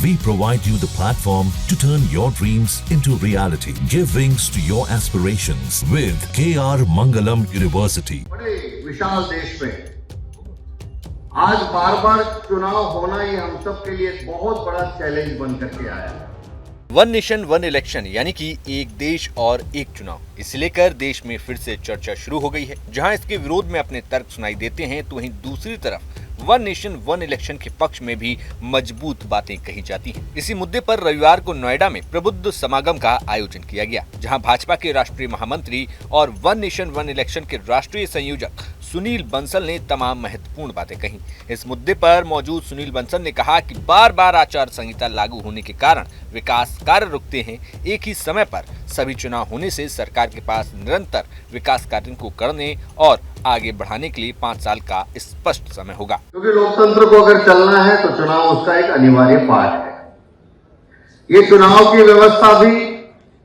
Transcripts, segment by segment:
We provide you the platform to turn your dreams into reality. Give wings to your aspirations with KR Mangalam University. बड़े विशाल देश में आज बार बार चुनाव होना ही हम सब के लिए एक बहुत बड़ा चैलेंज बन करके आया है। वन नेशन वन इलेक्शन यानी कि एक देश और एक चुनाव, इसे लेकर देश में फिर से चर्चा शुरू हो गई है। जहां इसके विरोध में अपने तर्क सुनाई देते हैं तो वहीं दूसरी तरफ वन नेशन वन इलेक्शन के पक्ष में भी मजबूत बातें कही जाती हैं। इसी मुद्दे पर रविवार को नोएडा में प्रबुद्ध समागम का आयोजन किया गया, जहां भाजपा के राष्ट्रीय महामंत्री और वन नेशन वन इलेक्शन के राष्ट्रीय संयोजक सुनील बंसल ने तमाम महत्वपूर्ण बातें कही। इस मुद्दे पर मौजूद सुनील बंसल ने कहा कि बार बार आचार संहिता लागू होने के कारण विकास कार्य रुकते हैं। एक ही समय पर सभी चुनाव होने से सरकार के पास निरंतर विकास कार्यों को करने और आगे बढ़ाने के लिए 5 साल का स्पष्ट समय होगा। क्योंकि लोकतंत्र को अगर चलना है तो चुनाव उसका एक अनिवार्य पार्ट है। ये चुनाव की व्यवस्था भी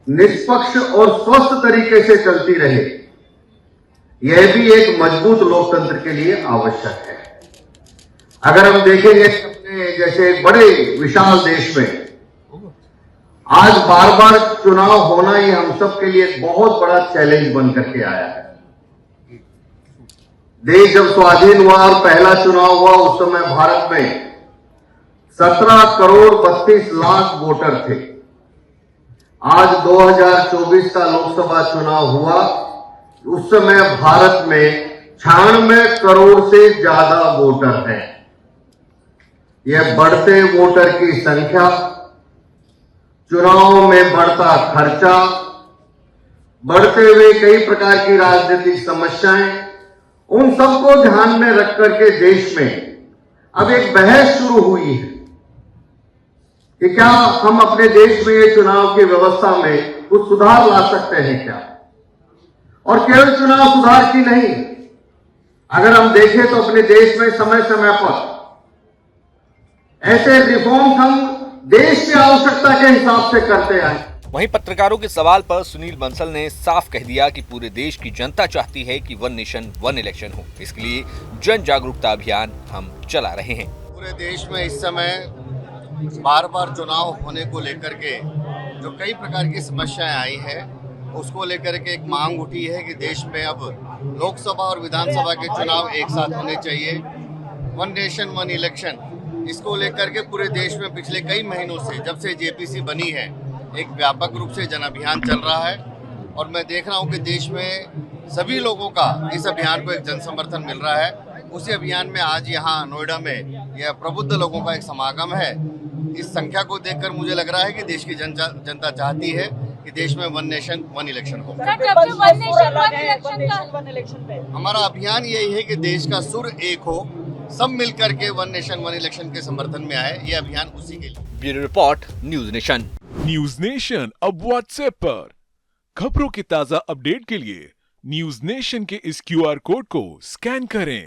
निष्पक्ष और स्वस्थ तरीके से चलती रहे, यह भी एक मजबूत लोकतंत्र के लिए आवश्यक है। अगर हम देखेंगे अपने जैसे एक बड़े विशाल देश में आज बार बार चुनाव होना ही हम सब के लिए एक बहुत बड़ा चैलेंज बन करके आया है। देश जब स्वाधीन हुआ और पहला चुनाव हुआ उस समय भारत में 17 करोड़ 32 लाख वोटर थे। आज 2024 का लोकसभा चुनाव हुआ, उस समय भारत में 96 करोड़ से ज्यादा वोटर हैं। यह बढ़ते वोटर की संख्या, चुनाव में बढ़ता खर्चा, बढ़ते हुए कई प्रकार की राजनीतिक समस्याएं, उन सबको ध्यान में रख करके देश में अब एक बहस शुरू हुई है कि क्या हम अपने देश में ये चुनाव की व्यवस्था में कुछ सुधार ला सकते हैं क्या। और केवल चुनाव सुधार की नहीं, अगर हम देखें तो अपने देश में समय समय पर ऐसे रिफॉर्म्स हम देश की आवश्यकता के हिसाब से करते आए। वहीं पत्रकारों के सवाल पर सुनील बंसल ने साफ कह दिया कि पूरे देश की जनता चाहती है कि वन नेशन वन इलेक्शन हो। इसके लिए जन जागरूकता अभियान हम चला रहे हैं। पूरे देश में इस समय बार बार चुनाव होने को लेकर के जो कई प्रकार की समस्याएं आई है, उसको लेकर के एक मांग उठी है कि देश में अब लोकसभा और विधानसभा के चुनाव एक साथ होने चाहिए। वन नेशन वन इलेक्शन, इसको लेकर के पूरे देश में पिछले कई महीनों से, जब से जेपीसी बनी है, एक व्यापक रूप से जन अभियान चल रहा है। और मैं देख रहा हूं कि देश में सभी लोगों का इस अभियान को एक जन समर्थन मिल रहा है। उसी अभियान में आज यहाँ नोएडा में यह प्रबुद्ध लोगों का एक समागम है। इस संख्या को देखकर मुझे लग रहा है कि देश की जनता चाहती है कि देश में वन नेशन वन इलेक्शन हो। हमारा अभियान यही है कि देश का सुर एक हो, सब मिलकर के वन नेशन वन इलेक्शन के समर्थन में आए। ये अभियान उसी के लिए। Bureau report, news nation. News nation अब व्हाट्सएप पर खबरों की ताजा अपडेट के लिए न्यूज नेशन के इस QR कोड को स्कैन करें।